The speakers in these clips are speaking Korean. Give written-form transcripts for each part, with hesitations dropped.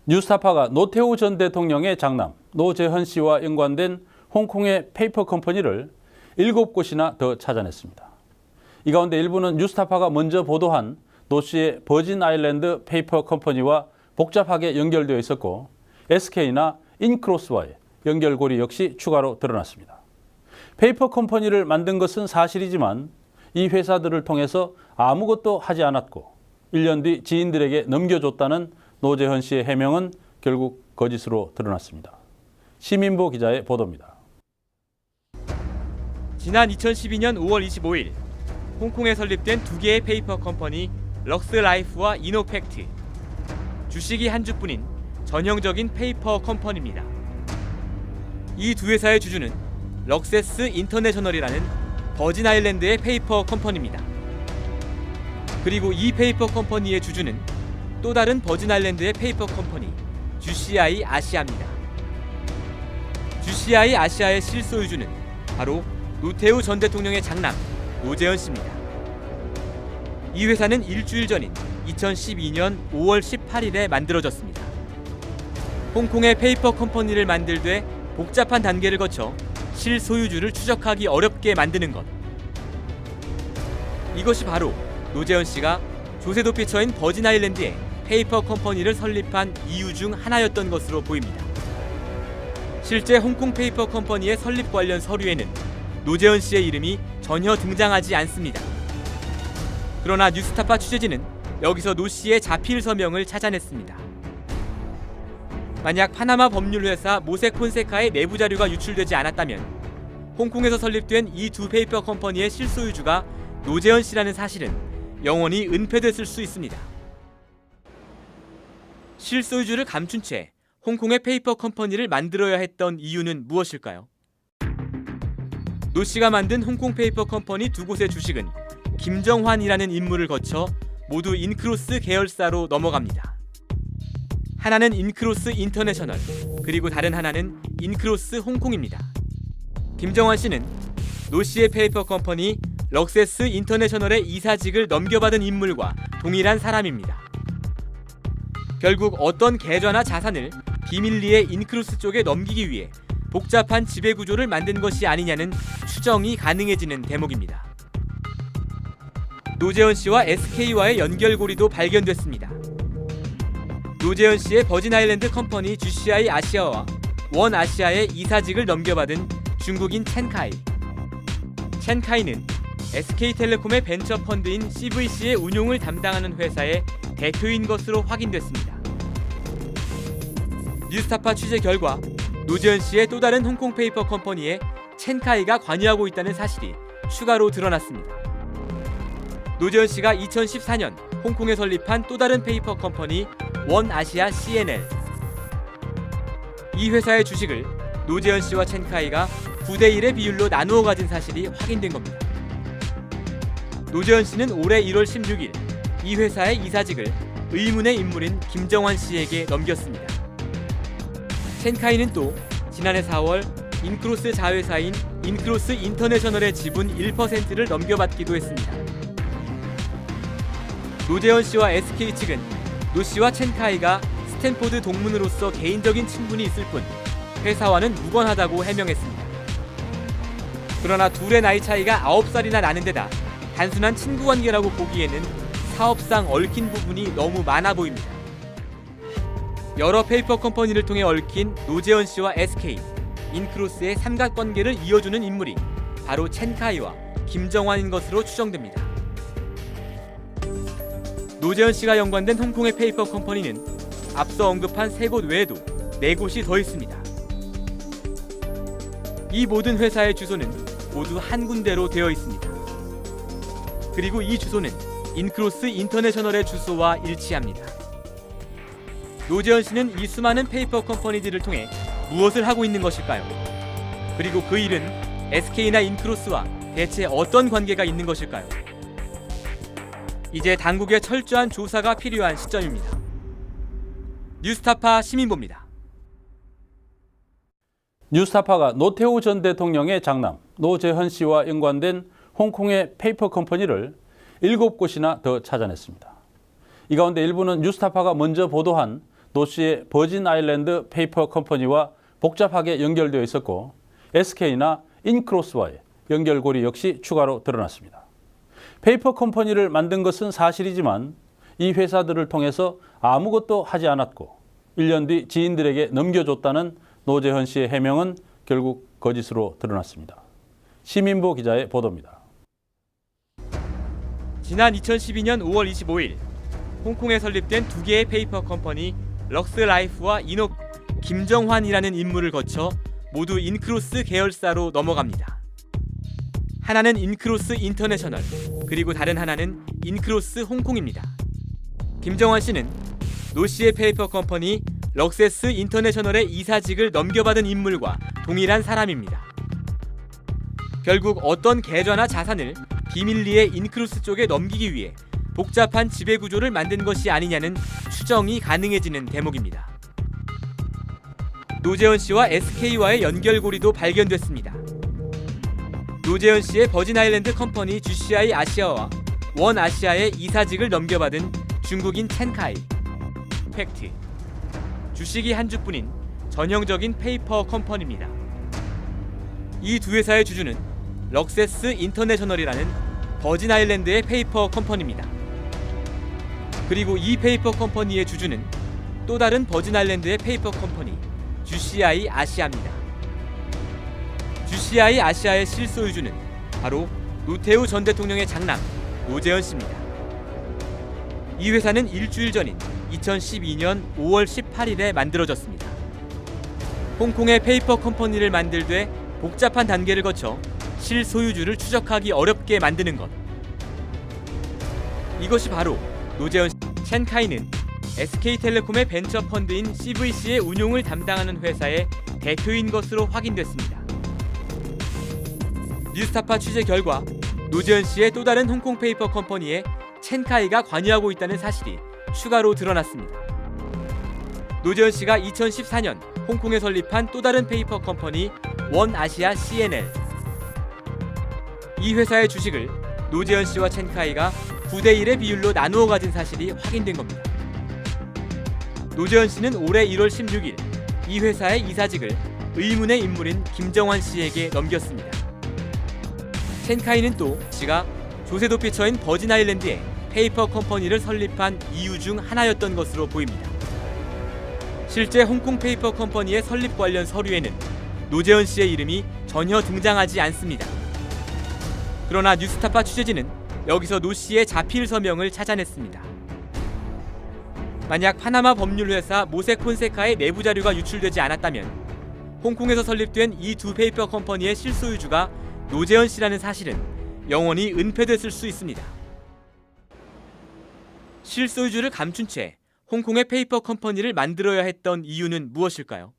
뉴스타파가 노태우 전 대통령의 장남 노재헌 씨와 연관된 홍콩의 페이퍼 컴퍼니를 7곳이나 더 찾아냈습니다. 이 가운데 일부는 뉴스타파가 먼저 보도한 노 씨의 버진 아일랜드 페이퍼 컴퍼니와 복잡하게 연결되어 있었고 SK나 인크로스와의 연결고리 역시 추가로 드러났습니다. 페이퍼 컴퍼니를 만든 것은 사실이지만 이 회사들을 통해서 아무것도 하지 않았고 1년 뒤 지인들에게 넘겨줬다는 노재헌 씨의 해명은 결국 거짓으로 드러났습니다. 시민보 기자의 보도입니다. 지난 2012년 5월 25일 홍콩에 설립된 두 개의 페이퍼 컴퍼니 럭스라이프와 이노팩트. 주식이 한 주뿐인 전형적인 페이퍼 컴퍼니입니다. 이 두 회사의 주주는 럭세스 인터내셔널이라는 버진 아일랜드의 페이퍼 컴퍼니입니다. 그리고 이 페이퍼 컴퍼니의 주주는 또 다른 버진 아일랜드의 페이퍼 컴퍼니 GCI 아시아입니다. GCI 아시아의 실소유주는 바로 노태우 전 대통령의 장남 노재헌 씨입니다. 이 회사는 일주일 전인 2012년 5월 18일에 만들어졌습니다. 홍콩의 페이퍼 컴퍼니를 만들되 복잡한 단계를 거쳐 실소유주를 추적하기 어렵게 만드는 것. 이것이 바로 노재헌 씨가 조세 도피처인 버진 아일랜드에 페이퍼 컴퍼니를 설립한 이유 중 하나였던 것으로 보입니다. 실제 홍콩 페이퍼 컴퍼니의 설립 관련 서류에는 노재헌 씨의 이름이 전혀 등장하지 않습니다. 그러나 뉴스타파 취재진은 여기서 노 씨의 자필 서명을 찾아냈습니다. 만약 파나마 법률회사 모색 폰세카의 내부 자료가 유출되지 않았다면 홍콩에서 설립된 이 두 페이퍼 컴퍼니의 실소유주가 노재헌 씨라는 사실은 영원히 은폐됐을 수 있습니다. 실소유주를 감춘 채 홍콩의 페이퍼 컴퍼니를 만들어야 했던 이유는 무엇일까요? 노 씨가 만든 홍콩 페이퍼 컴퍼니 두 곳의 주식은 김정환이라는 인물을 거쳐 모두 인크로스 계열사로 넘어갑니다. 하나는 인크로스 인터내셔널, 그리고 다른 하나는 인크로스 홍콩입니다. 김정환 씨는 노 씨의 페이퍼 컴퍼니 럭세스 인터내셔널의 이사직을 넘겨받은 인물과 동일한 사람입니다. 결국 어떤 계좌나 자산을 비밀리에 인크로스 쪽에 넘기기 위해 복잡한 지배구조를 만든 것이 아니냐는 추정이 가능해지는 대목입니다. 노재헌 씨와 SK와의 연결고리도 발견됐습니다. 노재헌 씨의 버진 아일랜드 컴퍼니 GCI 아시아와 원 아시아의 이사직을 넘겨받은 중국인 첸카이. 첸카이는 SK텔레콤의 벤처 펀드인 CVC의 운용을 담당하는 회사의 대표인 것으로 확인됐습니다. 뉴스타파 취재 결과 노재헌 씨의 또 다른 홍콩 페이퍼 컴퍼니에 첸카이가 관여하고 있다는 사실이 추가로 드러났습니다. 노재헌 씨가 2014년 홍콩에 설립한 또 다른 페이퍼 컴퍼니 원 아시아 CNL. 이 회사의 주식을 노재헌 씨와 첸카이가 9대1의 비율로 나누어 가진 사실이 확인된 겁니다. 노재헌 씨는 올해 1월 16일 이 회사의 이사직을 의문의 인물인 김정환 씨에게 넘겼습니다. 첸카이는 또 지난해 4월 인크로스 자회사인 인크로스 인터내셔널의 지분 1%를 넘겨받기도 했습니다. 노재헌 씨와 SK 측은 노 씨와 첸카이가 스탠포드 동문으로서 개인적인 친분이 있을 뿐 회사와는 무관하다고 해명했습니다. 그러나 둘의 나이 차이가 9살이나 나는 데다 단순한 친구 관계라고 보기에는 사업상 얽힌 부분이 너무 많아 보입니다. 여러 페이퍼 컴퍼니를 통해 얽힌 노재헌 씨와 SK, 인크로스의 삼각관계를 이어주는 인물이 바로 첸카이와 김정환인 것으로 추정됩니다. 노재헌 씨가 연관된 홍콩의 페이퍼 컴퍼니는 앞서 언급한 3곳 외에도 4곳이 더 있습니다. 이 모든 회사의 주소는 모두 한 군데로 되어 있습니다. 그리고 이 주소는 인크로스 인터내셔널의 주소와 일치합니다. 노재헌 씨는 이 수많은 페이퍼 컴퍼니들을 통해 무엇을 하고 있는 것일까요? 그리고 그 일은 SK나 인크로스와 대체 어떤 관계가 있는 것일까요? 이제 당국의 철저한 조사가 필요한 시점입니다. 뉴스타파 시민보입니다. 뉴스타파가 노태우 전 대통령의 장남 노재헌 씨와 연관된 홍콩의 페이퍼 컴퍼니를 7곳이나 더 찾아냈습니다. 이 가운데 일부는 뉴스타파가 먼저 보도한 노 씨의 버진 아일랜드 페이퍼 컴퍼니와 복잡하게 연결되어 있었고 SK나 인크로스와의 연결고리 역시 추가로 드러났습니다. 페이퍼 컴퍼니를 만든 것은 사실이지만 이 회사들을 통해서 아무것도 하지 않았고 1년 뒤 지인들에게 넘겨줬다는 노재헌 씨의 해명은 결국 거짓으로 드러났습니다. 시민보 기자의 보도입니다. 지난 2012년 5월 25일 홍콩에 설립된 두 개의 페이퍼 컴퍼니 럭스라이프와 인업 김정환이라는 인물을 거쳐 모두 인크로스 계열사로 넘어갑니다. 하나는 인크로스 인터내셔널, 그리고 다른 하나는 인크로스 홍콩입니다. 김정환 씨는 노 씨의 페이퍼 컴퍼니 럭세스 인터내셔널의 이사직을 넘겨받은 인물과 동일한 사람입니다. 결국 어떤 계좌나 자산을 비밀리에 인크로스 쪽에 넘기기 위해 복잡한 지배구조를 만든 것이 아니냐는 추정이 가능해지는 대목입니다. 노재헌 씨와 SK와의 연결고리도 발견됐습니다. 노재헌 씨의 버진 아일랜드 컴퍼니 GCI 아시아와 원 아시아의 이사직을 넘겨받은 중국인 첸카이, 팩트, 주식이 한 주뿐인 전형적인 페이퍼 컴퍼니입니다. 이 두 회사의 주주는 럭세스 인터내셔널이라는 버진 아일랜드의 페이퍼 컴퍼니입니다. 그리고 이 페이퍼 컴퍼니의 주주는 또 다른 버진 아일랜드의 페이퍼 컴퍼니 GCI 아시아입니다. GCI 아시아의 실소유주는 바로 노태우 전 대통령의 장남 노재헌 씨입니다. 이 회사는 일주일 전인 2012년 5월 18일에 만들어졌습니다. 홍콩의 페이퍼 컴퍼니를 만들되 복잡한 단계를 거쳐 실소유주를 추적하기 어렵게 만드는 것. 이것이 바로 노재헌 씨. 첸카이는 SK텔레콤의 벤처 펀드인 CVC의 운용을 담당하는 회사의 대표인 것으로 확인됐습니다. 뉴스타파 취재 결과 노재헌 씨의 또 다른 홍콩 페이퍼 컴퍼니에 첸카이가 관여하고 있다는 사실이 추가로 드러났습니다. 노재헌 씨가 2014년 홍콩에 설립한 또 다른 페이퍼 컴퍼니 원 아시아 CNL. 이 회사의 주식을 노재헌 씨와 첸카이가 9대1의 비율로 나누어 가진 사실이 확인된 겁니다. 노재헌 씨는 올해 1월 16일 이 회사의 이사직을 의문의 인물인 김정환 씨에게 넘겼습니다. 첸카이는 또 씨가 조세 도피 처인 버진 아일랜드에 페이퍼 컴퍼니를 설립한 이유 중 하나였던 것으로 보입니다. 실제 홍콩 페이퍼 컴퍼니의 설립 관련 서류에는 노재헌 씨의 이름이 전혀 등장하지 않습니다. 그러나 뉴스타파 취재진은 여기서 노 씨의 자필 서명을 찾아냈습니다. 만약 파나마 법률회사 모색 폰세카의 내부 자료가 유출되지 않았다면 홍콩에서 설립된 이 두 페이퍼 컴퍼니의 실소유주가 노재헌 씨라는 사실은 영원히 은폐됐을 수 있습니다. 실소유주를 감춘 채 홍콩의 페이퍼 컴퍼니를 만들어야 했던 이유는 무엇일까요?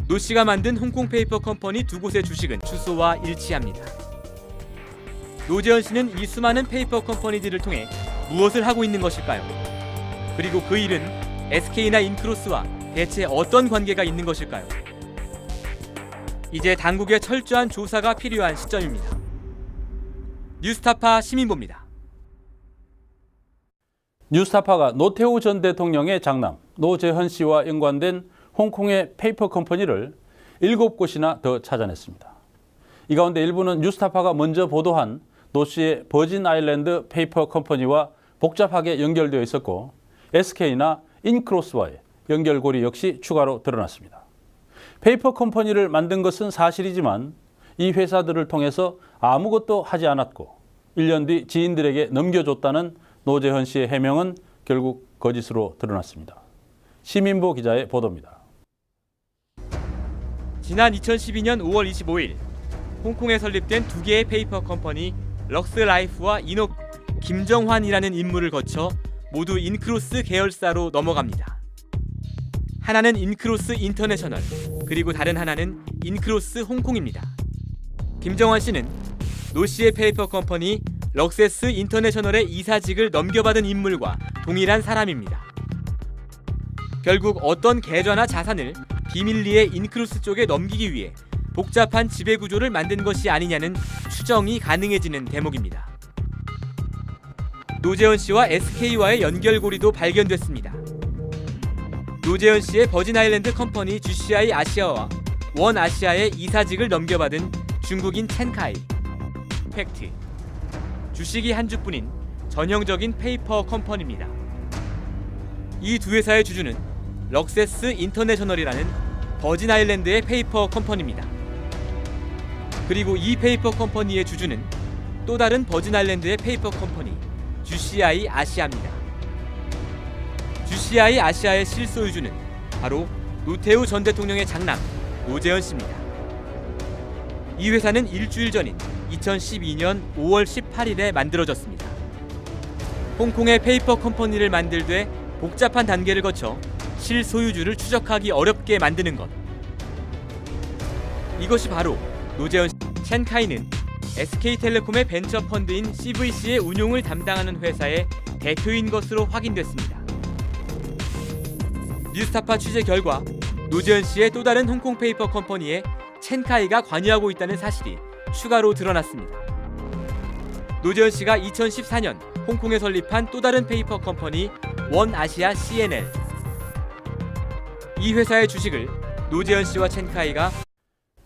노 씨가 만든 홍콩 페이퍼 컴퍼니 두 곳의 주식은 주소와 일치합니다. 노재헌 씨는 이 수많은 페이퍼 컴퍼니들을 통해 무엇을 하고 있는 것일까요? 그리고 그 일은 SK나 인크로스와 대체 어떤 관계가 있는 것일까요? 이제 당국의 철저한 조사가 필요한 시점입니다. 뉴스타파 시민보입니다. 뉴스타파가 노태우 전 대통령의 장남 노재헌 씨와 연관된 홍콩의 페이퍼 컴퍼니를 7곳이나 더 찾아냈습니다. 이 가운데 일부는 뉴스타파가 먼저 보도한 노 씨의 버진 아일랜드 페이퍼 컴퍼니와 복잡하게 연결되어 있었고 SK나 인크로스와의 연결고리 역시 추가로 드러났습니다. 페이퍼 컴퍼니를 만든 것은 사실이지만 이 회사들을 통해서 아무것도 하지 않았고 1년 뒤 지인들에게 넘겨줬다는 노재헌 씨의 해명은 결국 거짓으로 드러났습니다. 시민보 기자의 보도입니다. 지난 2012년 5월 25일 홍콩에 설립된 두 개의 페이퍼 컴퍼니 럭스라이프와 인업 김정환이라는 인물을 거쳐 모두 인크로스 계열사로 넘어갑니다. 하나는 인크로스 인터내셔널, 그리고 다른 하나는 인크로스 홍콩입니다. 김정환 씨는 노 씨의 페이퍼 컴퍼니 럭세스 인터내셔널의 이사직을 넘겨받은 인물과 동일한 사람입니다. 결국 어떤 계좌나 자산을 비밀리에 인크로스 쪽에 넘기기 위해 복잡한 지배구조를 만든 것이 아니냐는 추정이 가능해지는 대목입니다. 노재헌 씨와 SK와의 연결고리도 발견됐습니다. 노재현 씨의 버진아일랜드 컴퍼니 GCI 아시아와 원 아시아의 이사직을 넘겨받은 중국인 첸카이. 팩트: 주식이 한 주뿐인 전형적인 페이퍼 컴퍼니입니다. 이 두 회사의 주주는 럭세스 인터내셔널이라는 버진아일랜드의 페이퍼 컴퍼니입니다. 그리고 이 페이퍼 컴퍼니의 주주는 또 다른 버진아일랜드의 페이퍼 컴퍼니 GCI 아시아입니다. GCI 아시아의 실소유주는 바로 노태우 전 대통령의 장남 노재현 씨입니다. 이 회사는 일주일 전인 2012년 5월 18일에 만들어졌습니다. 홍콩의 페이퍼 컴퍼니를 만들되 복잡한 단계를 거쳐 실소유주를 추적하기 어렵게 만드는 것. 이것이 바로 노재현 씨. 첸카이는 SK텔레콤의 벤처 펀드인 CVC의 운용을 담당하는 회사의 대표인 것으로 확인됐습니다. 뉴스타파 취재 결과 노재현 씨의 또 다른 홍콩 페이퍼 컴퍼니에 첸카이가 관여하고 있다는 사실이 추가로 드러났습니다. 노재현 씨가 2014년 홍콩에 설립한 또 다른 페이퍼 컴퍼니 원 아시아 CNL. 이 회사의 주식을 노재현 씨와 첸카이가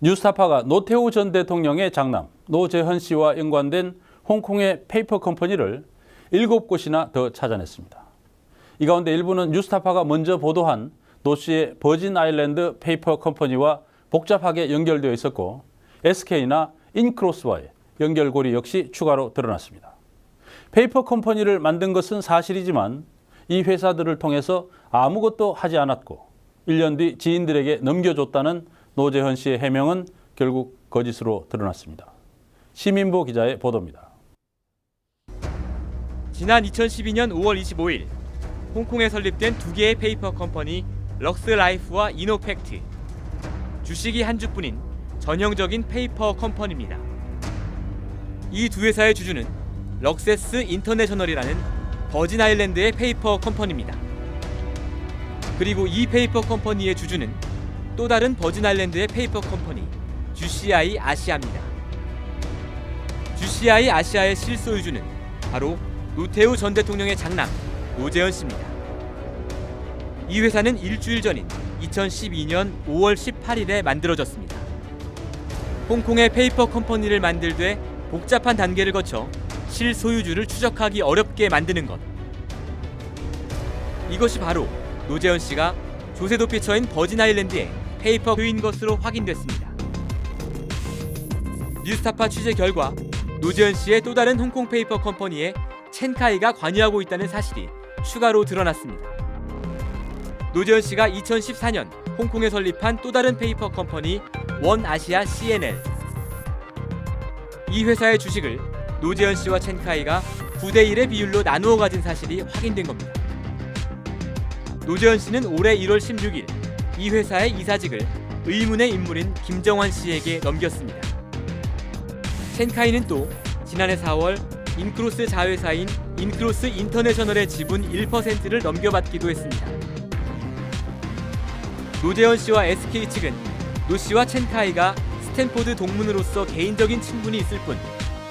뉴스타파가 노태우 전 대통령의 장남 노재현 씨와 연관된 홍콩의 페이퍼 컴퍼니를 7곳이나 더 찾아냈습니다. 이 가운데 일부는 뉴스타파가 먼저 보도한 노 씨의 버진 아일랜드 페이퍼 컴퍼니와 복잡하게 연결되어 있었고 SK나 인크로스와의 연결고리 역시 추가로 드러났습니다. 페이퍼 컴퍼니를 만든 것은 사실이지만 이 회사들을 통해서 아무것도 하지 않았고 1년 뒤 지인들에게 넘겨줬다는 노재현 씨의 해명은 결국 거짓으로 드러났습니다. 시민보 기자의 보도입니다. 지난 2012년 5월 25일 홍콩에 설립된 두 개의 페이퍼 컴퍼니 럭스라이프와 이노팩트. 주식이 한 주뿐인 전형적인 페이퍼 컴퍼니입니다. 이 두 회사의 주주는 럭세스 인터내셔널이라는 버진아일랜드의 페이퍼 컴퍼니입니다. 그리고 이 페이퍼 컴퍼니의 주주는 또 다른 버진아일랜드의 페이퍼 컴퍼니 GCI 아시아입니다. GCI 아시아의 실소유주는 바로 노태우 전 대통령의 장남 노재현 씨입니다. 이 회사는 일주일 전인 2012년 5월 18일에 만들어졌습니다. 홍콩의 페이퍼 컴퍼니를 만들되 복잡한 단계를 거쳐 실소유주를 추적하기 어렵게 만드는 것. 이것이 바로 노재현 씨가 조세도 피처인 버진아일랜드의 페이퍼인 것으로 확인됐습니다. 뉴스타파 취재 결과 노재현 씨의 또 다른 홍콩 페이퍼 컴퍼니에 첸카이가 관여하고 있다는 사실이 추가로 드러났습니다. 노재현 씨가 2014년 홍콩에 설립한 또 다른 페이퍼 컴퍼니 원 아시아 CNL. 이 회사의 주식을 노재현 씨와 첸카이가 9대1의 비율로 나누어 가진 사실이 확인된 겁니다. 노재현 씨는 올해 1월 16일 이 회사의 이사직을 의문의 인물인 김정환 씨에게 넘겼습니다. 첸카이는 또 지난해 4월 인크로스 자회사인 인크로스 인터내셔널의 지분 1%를 넘겨받기도 했습니다. 노재현 씨와 SK 측은 노 씨와 첸카이가 스탠포드 동문으로서 개인적인 친분이 있을 뿐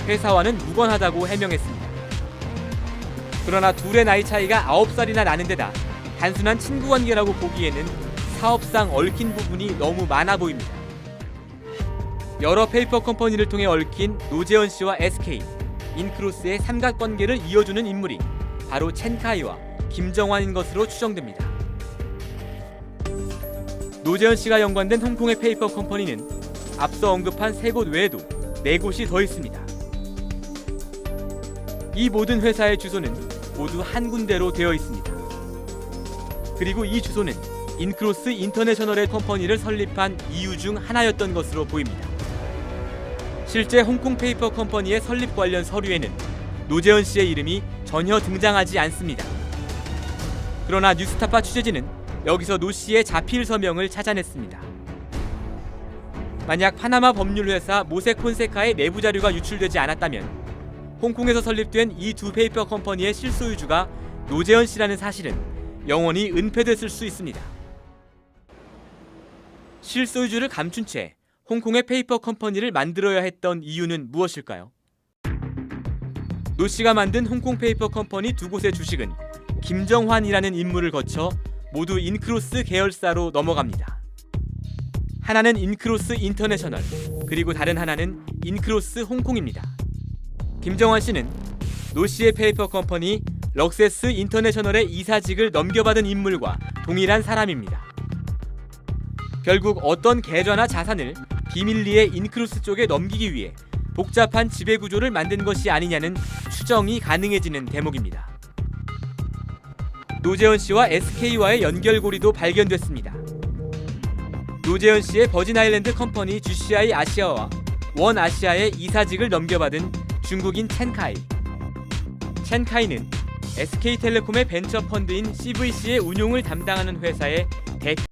회사와는 무관하다고 해명했습니다. 그러나 둘의 나이 차이가 9살이나 나는 데다 단순한 친구 관계라고 보기에는 사업상 얽힌 부분이 너무 많아 보입니다. 여러 페이퍼 컴퍼니를 통해 얽힌 노재현 씨와 SK, 인크로스의 삼각관계를 이어주는 인물이 바로 첸카이와 김정환인 것으로 추정됩니다. 노재현 씨가 연관된 홍콩의 페이퍼 컴퍼니는 앞서 언급한 3곳 외에도 4곳이 더 있습니다. 이 모든 회사의 주소는 모두 한 군데로 되어 있습니다. 그리고 이 주소는 인크로스 인터내셔널의 컴퍼니를 설립한 이유 중 하나였던 것으로 보입니다. 실제 홍콩 페이퍼 컴퍼니의 설립 관련 서류에는 노재현 씨의 이름이 전혀 등장하지 않습니다. 그러나 뉴스타파 취재진은 여기서 노 씨의 자필 서명을 찾아냈습니다. 만약 파나마 법률회사 모세콘세카의 내부 자료가 유출되지 않았다면 홍콩에서 설립된 이 두 페이퍼 컴퍼니의 실소유주가 노재현 씨라는 사실은 영원히 은폐됐을 수 있습니다. 실소유주를 감춘 채 홍콩의 페이퍼 컴퍼니를 만들어야 했던 이유는 무엇일까요? 노 씨가 만든 홍콩 페이퍼 컴퍼니 두 곳의 주식은 김정환이라는 인물을 거쳐 모두 인크로스 계열사로 넘어갑니다. 하나는 인크로스 인터내셔널, 그리고 다른 하나는 인크로스 홍콩입니다. 김정환 씨는 노 씨의 페이퍼 컴퍼니 럭세스 인터내셔널의 이사직을 넘겨받은 인물과 동일한 사람입니다. 결국 어떤 계좌나 자산을 비밀리에 인크로스 쪽에 넘기기 위해 복잡한 지배구조를 만든 것이 아니냐는 추정이 가능해지는 대목입니다. 노재현 씨와 SK와의 연결고리도 발견됐습니다. 노재현 씨의 버진아일랜드 컴퍼니 GCI 아시아와 원 아시아의 이사직을 넘겨받은 중국인 첸카이. 첸카이는 SK텔레콤의 벤처 펀드인 CVC의 운용을 담당하는 회사의